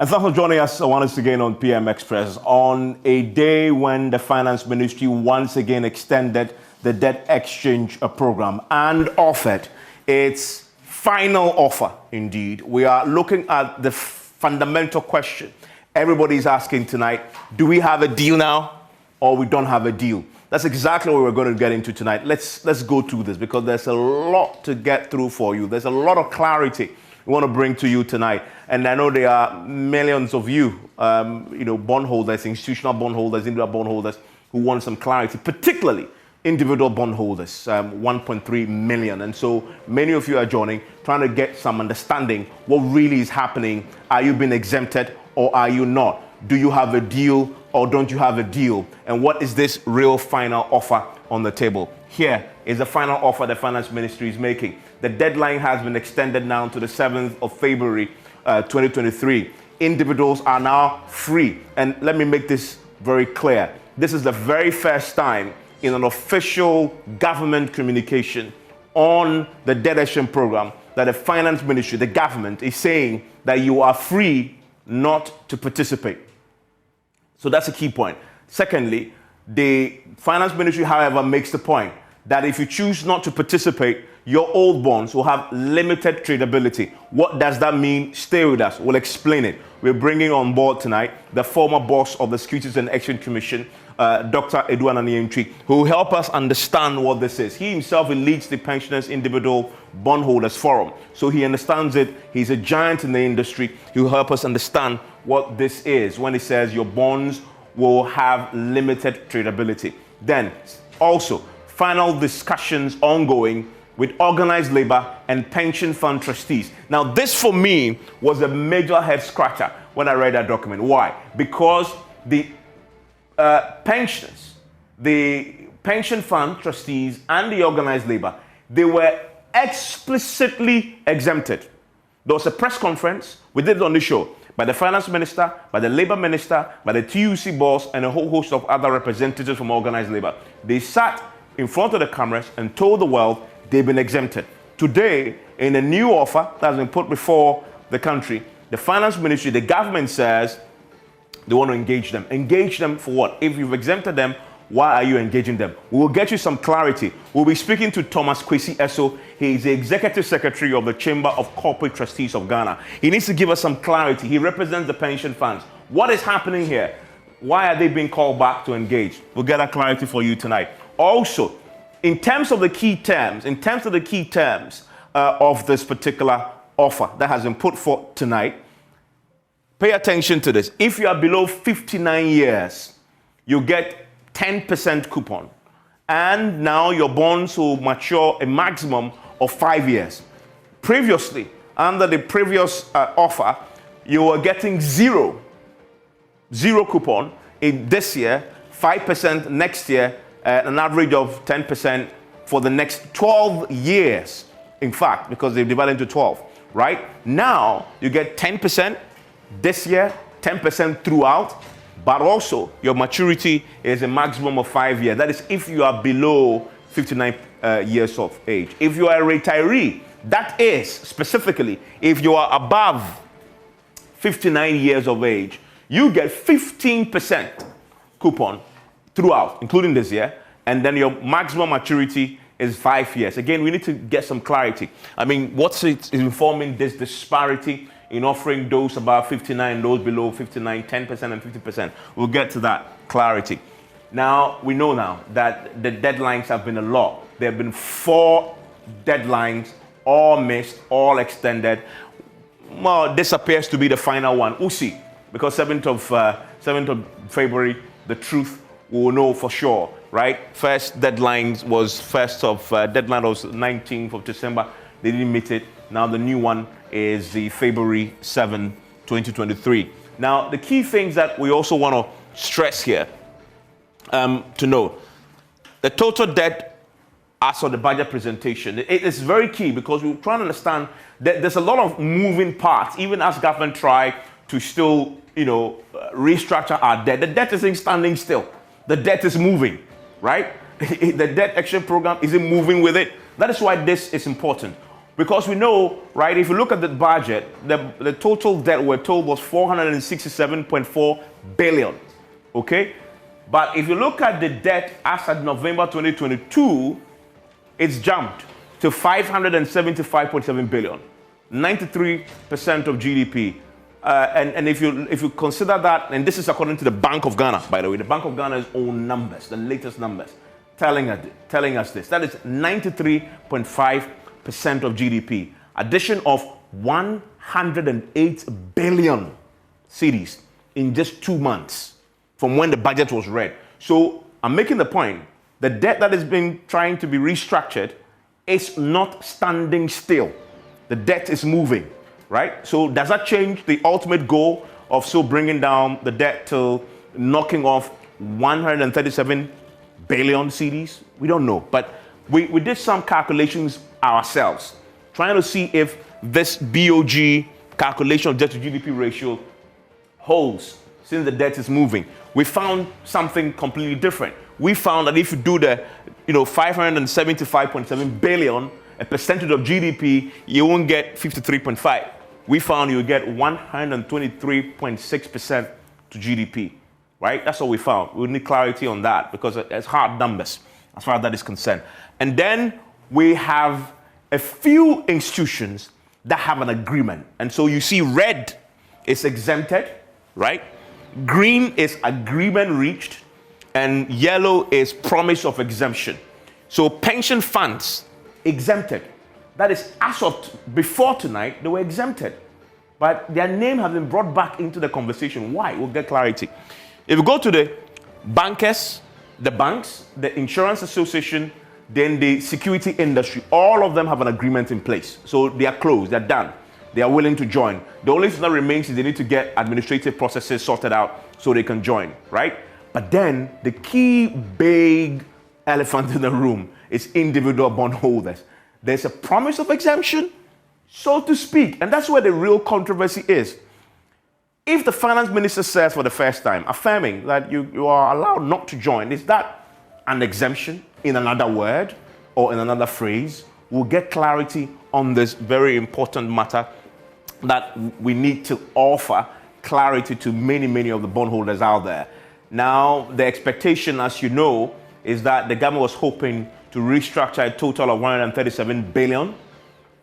And thanks for joining us once again on PM Express on a day when the Finance Ministry once again extended the debt exchange program and offered its final offer. Indeed, we are looking at the fundamental question everybody's asking tonight: do we have a deal now, or we don't have a deal? That's exactly what we're going to get into tonight. Let's go through this because there's a lot to get through for you. There's a lot of clarity we want to bring to you tonight. And I know there are millions of you, bondholders, institutional bondholders, individual bondholders who want some clarity, particularly individual bondholders, 1.3 million. And so many of you are joining, trying to get some understanding what really is happening. Are you being exempted or are you not? Do you have a deal or don't you have a deal? And what is this real final offer on the table? Here is the final offer the Finance Ministry is making. The deadline has been extended now to the 7th of February, 2023. Individuals are now free. And let me make this very clear. This is the very first time in an official government communication on the debt exchange program that the Finance Ministry, the government, is saying that you are free not to participate. So that's a key point. Secondly, the Finance Ministry, however, makes the point that if you choose not to participate, your old bonds will have limited tradability. What does that mean? Stay with us. We'll explain it. We're bringing on board tonight the former boss of the Securities and Exchange Commission, Dr. Edouard Nanientri, who will help us understand what this is. He himself leads the Pensioners Individual Bondholders Forum, so he understands it. He's a giant in the industry. He will help us understand what this is when he says your bonds will have limited tradability. Then also, final discussions ongoing with organized labor and pension fund trustees. Now, this for me was a major head scratcher when I read that document. Why? Because the pensioners, the pension fund trustees, and the organized labor, they were explicitly exempted. There was a press conference, we did it on the show, by the Finance Minister, by the Labor Minister, by the TUC boss, and a whole host of other representatives from organized labor. They sat in front of the cameras and told the world they've been exempted. Today, in a new offer that has been put before the country, the Finance Ministry, the government says they want to engage them. Engage them for what? If you've exempted them, why are you engaging them? We will get you some clarity. We'll be speaking to Thomas Kwesi Esso. He is the Executive Secretary of the Chamber of Corporate Trustees of Ghana. He needs to give us some clarity. He represents the pension funds. What is happening here? Why are they being called back to engage? We'll get that clarity for you tonight. Also, in terms of the key terms, of this particular offer that has been put forth tonight, pay attention to this. If you are below 59 years, you get 10% coupon. And now your bonds will mature a maximum of 5 years. Previously, under the previous offer, you were getting zero coupon in this year, 5% next year, an average of 10% for the next 12 years. In fact, because they've divided into 12, right? Now, you get 10% this year, 10% throughout, but also your maturity is a maximum of 5 years. That is if you are below 59 years of age. If you are a retiree, that is specifically if you are above 59 years of age, you get 15% coupon throughout, including this year, and then your maximum maturity is 5 years. Again, we need to get some clarity. I mean, what's it informing this disparity in offering those above 59, those below 59, 10% and 50%? We'll get to that clarity. Now, we know now that the deadlines have been a lot. There have been 4 deadlines, all missed, all extended. Well, this appears to be the final one. We'll see, because 7th of February, the truth we will know for sure, right? First deadline was 19th of December. They didn't meet it. Now the new one is the February 7, 2023. Now, the key things that we also want to stress here to know, the total debt as of the budget presentation, it is very key because we're trying to understand that there's a lot of moving parts, even as government try to still, restructure our debt. The debt isn't standing still. The debt is moving, right? The debt action program isn't moving with it. That is why this is important. Because we know, right, if you look at the budget, the total debt we're told was 467.4 billion, okay? But if you look at the debt as at November 2022, it's jumped to 575.7 billion, 93% of GDP. And if you consider that, and this is according to the Bank of Ghana, by the way, the Bank of Ghana's own numbers, the latest numbers, telling us this. That is 93.5% of GDP. Addition of 108 billion cedis in just 2 months from when the budget was read. So I'm making the point, the debt that is being trying to be restructured is not standing still. The debt is moving, right? So does that change the ultimate goal of still bringing down the debt to knocking off 137 billion cedis? We don't know, but we did some calculations ourselves, trying to see if this BOG calculation of debt to GDP ratio holds since the debt is moving. We found something completely different. We found that if you do the 575.7 billion, a percentage of GDP, you won't get 53.5. We found you get 123.6% to GDP, right? That's what we found. We need clarity on that because it's hard numbers as far as that is concerned. And then we have a few institutions that have an agreement. And so you see red is exempted, right? Green is agreement reached, and yellow is promise of exemption. So pension funds exempted. That is, as of before tonight, they were exempted. But their name has been brought back into the conversation. Why? We'll get clarity. If you go to the bankers, the banks, the insurance association, then the security industry, all of them have an agreement in place. So they are closed, they're done. They are willing to join. The only thing that remains is they need to get administrative processes sorted out so they can join, right? But then the key big elephant in the room is individual bondholders. There's a promise of exemption, so to speak, and that's where the real controversy is. If the finance minister says for the first time, affirming that you are allowed not to join, is that an exemption in another word or in another phrase? We'll get clarity on this very important matter that we need to offer clarity to many of the bondholders out there. Now, the expectation, as you know, is that the government was hoping to restructure a total of 137 billion.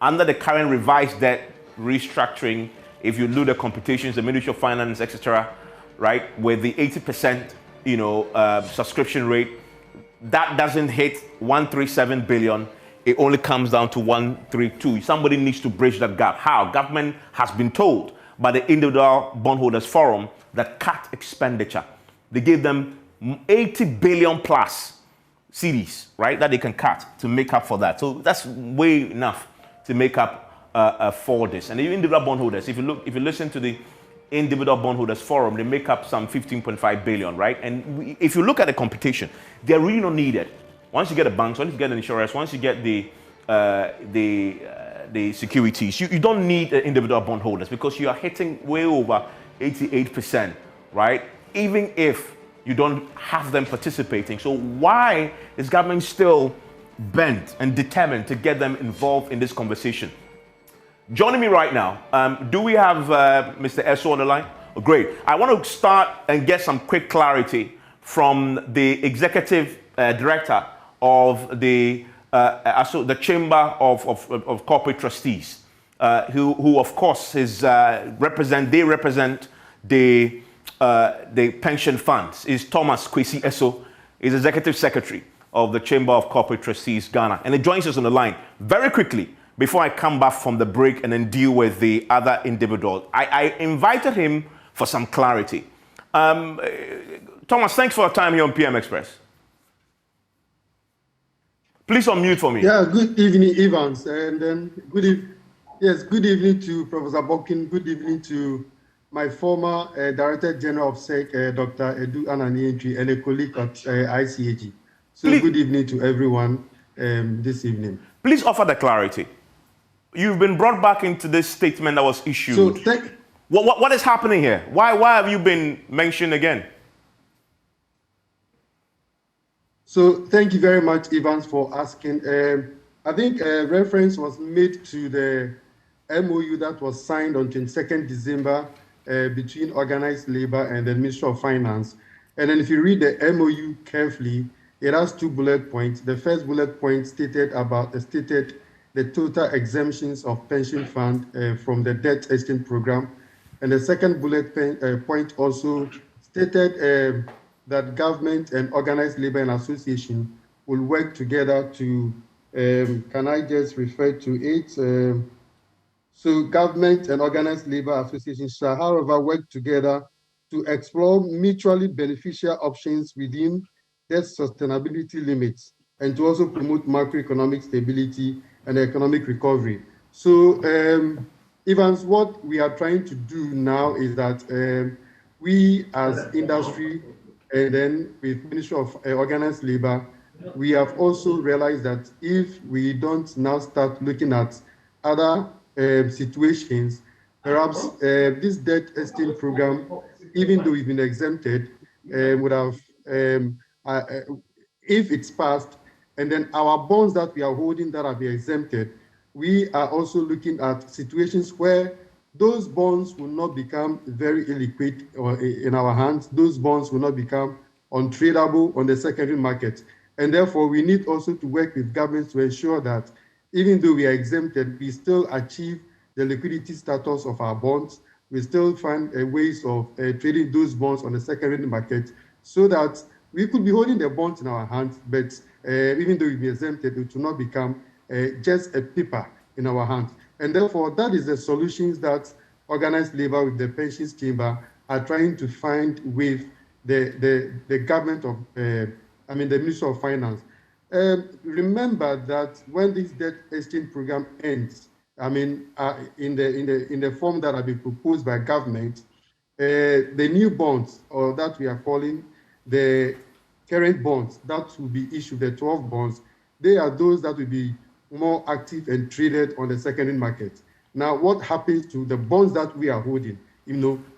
Under the current revised debt restructuring, if you do the computations, the Ministry of Finance, etc., right, with the 80% subscription rate, that doesn't hit 137 billion. It only comes down to 132. Somebody needs to bridge that gap. How? Government has been told by the Individual Bondholders Forum that cut expenditure. They gave them 80 billion plus cedis, right, that they can cut to make up for that. So that's way enough to make up for this. And the individual bondholders, if you listen to the Individual Bondholders Forum, they make up some 15.5 billion, right? And if you look at the computation, they're really not needed. Once you get the banks, once you get the insurance, once you get the securities, you don't need individual bondholders because you are hitting way over 88%, right? Even if you don't have them participating. So why is government still bent and determined to get them involved in this conversation? Joining me right now, do we have Mr. Esso on the line? Oh, great. I want to start and get some quick clarity from the executive director of the Chamber of Corporate Trustees, who of course they represent the pension funds. Is Thomas Kwesi Esso, is executive secretary of the Chamber of Corporate Trustees Ghana, and he joins us on the line very quickly. Before I come back from the break and then deal with the other individual, I invited him for some clarity. Thomas, thanks for your time here on PM Express. Please unmute for me. Yeah, good evening, Evans. And then good evening to Professor Bokin. Good evening to my former Director General of SEC, Dr. Edu Ananientri, and a colleague at ICAG. So please, good evening to everyone this evening. Please offer the clarity. You've been brought back into this statement that was issued. So what is happening here? Why have you been mentioned again? So thank you very much, Evans, for asking. I think a reference was made to the MOU that was signed on 22nd December between organized labor and the Ministry of Finance. And then if you read the MOU carefully, it has 2 bullet points. The first bullet point stated the total exemptions of pension fund from the debt exchange program. And the second bullet point also stated that government and organized labor and association will work together to, can I just refer to it? So government and organized labor associations shall, however, work together to explore mutually beneficial options within their sustainability limits and to also promote macroeconomic stability and economic recovery. So, Evans, what we are trying to do now is that we as industry and then with Ministry of Organized Labor, we have also realized that if we don't now start looking at other situations, perhaps this debt exchange program, even though we've been exempted, would have, if it's passed, and then our bonds that we are holding that are being exempted, we are also looking at situations where those bonds will not become very illiquid or in our hands. Those bonds will not become untradeable on the secondary market. And therefore, we need also to work with governments to ensure that even though we are exempted, we still achieve the liquidity status of our bonds. We still find ways of trading those bonds on the secondary market so that we could be holding the bonds in our hands, but even though we be exempted, it will not become just a paper in our hands. And therefore, that is the solutions that organized labor with the pensions chamber are trying to find with the government of, the Ministry of Finance. Remember that when this debt exchange program ends, in the form that have been proposed by government, the new bonds, or that we are calling the current bonds that will be issued, the 12 bonds, they are those that will be more active and traded on the secondary market. Now, what happens to the bonds that we are holding?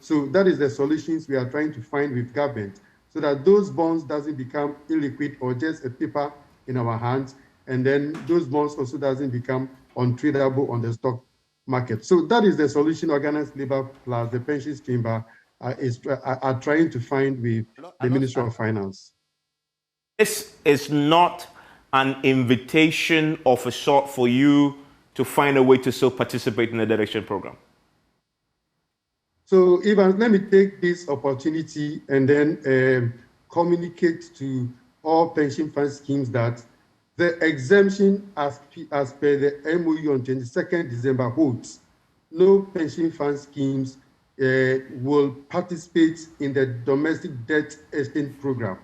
So that is the solutions we are trying to find with government, so that those bonds doesn't become illiquid or just a paper in our hands, and then those bonds also doesn't become untradeable on the stock market. So that is the solution organized labor plus the pensions chamber are trying to find with the Ministry of Finance. This is not an invitation of a sort for you to find a way to still participate in the debt exchange program. So, Ivan, let me take this opportunity and then communicate to all pension fund schemes that the exemption as per the MOU on 22nd December holds. No pension fund schemes will participate in the domestic debt exchange program,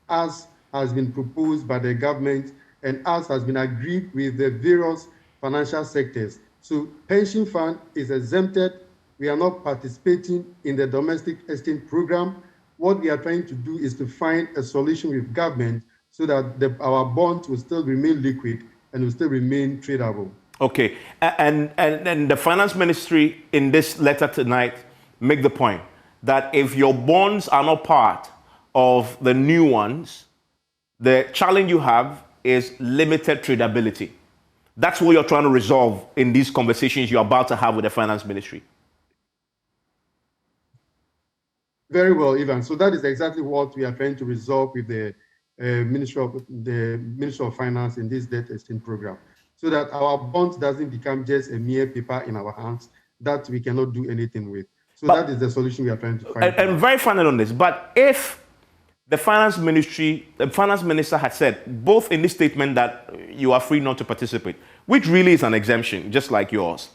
as has been proposed by the government and as has been agreed with the various financial sectors. So pension fund is exempted. We are not participating in the domestic exchange program. What we are trying to do is to find a solution with government so that our bonds will still remain liquid and will still remain tradable. Okay, and the finance ministry in this letter tonight make the point that if your bonds are not part of the new ones, the challenge you have is limited tradability. That's what you're trying to resolve in these conversations you're about to have with the finance ministry. Very well, Ivan. So that is exactly what we are trying to resolve with the Ministry of Finance in this debt exchange program, so that our bonds doesn't become just a mere paper in our hands that we cannot do anything with. So that is the solution we are trying to find. And very final on this, but if the finance minister had said, both in this statement that you are free not to participate, which really is an exemption, just like yours,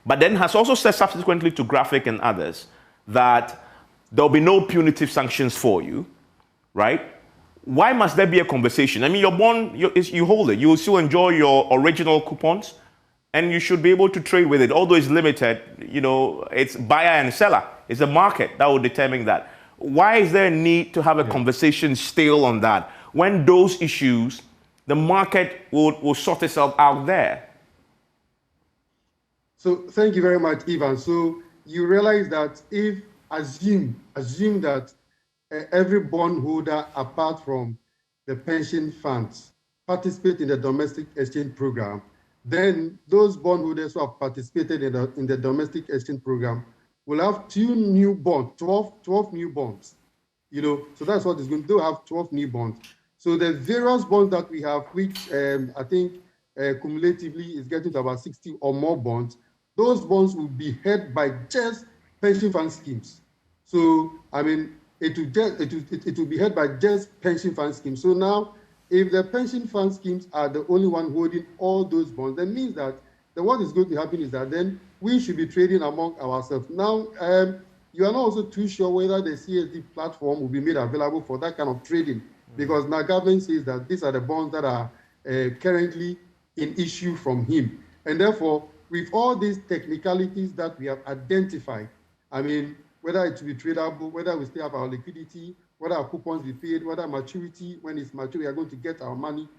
but then has also said subsequently to Graphic and others that there'll be no punitive sanctions for you, right? Why must there be a conversation? I mean, your bond, you hold it. You will still enjoy your original coupons, and you should be able to trade with it. Although it's limited, it's buyer and seller. It's the market that will determine that. Why is there a need to have a conversation still on that when those issues, the market will sort itself out there? So thank you very much, Ivan. So you realize that if assume that every bondholder, apart from the pension funds, participate in the domestic exchange program, then those bondholders who have participated in the domestic exchange program will have 2 new bonds, 12 new bonds. So that's what is going to do, have 12 new bonds. So the various bonds that we have, which I think cumulatively is getting to about 60 or more bonds, those bonds will be held by just pension fund schemes. So, I mean, it will be held by just pension fund schemes. So now, if the pension fund schemes are the only one holding all those bonds, that means that what is going to happen is that then we should be trading among ourselves. Now, you are not also too sure whether the CSD platform will be made available for that kind of trading, because now government says that these are the bonds that are currently in issue from him. And therefore, with all these technicalities that we have identified, I mean, whether it will be tradable, whether we still have our liquidity, whether our coupons be paid, whether maturity, when it's mature, we are going to get our money.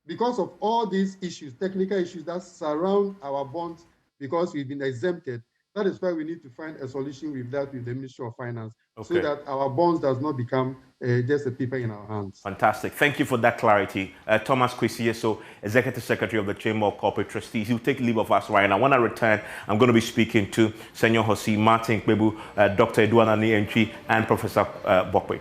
Because of all these issues, technical issues that surround our bonds, because we've been exempted, that is why we need to find a solution with that, with the Ministry of Finance, so that our bonds does not become just a paper in our hands. Fantastic. Thank you for that clarity. Thomas Kwesi, Executive Secretary of the Chamber of Corporate Trustees. He'll take leave of us right now. When I return, I'm going to be speaking to Senor Hosi, Martin Kpebu, Dr. Edu Anani Antwi, and Professor Bokwe.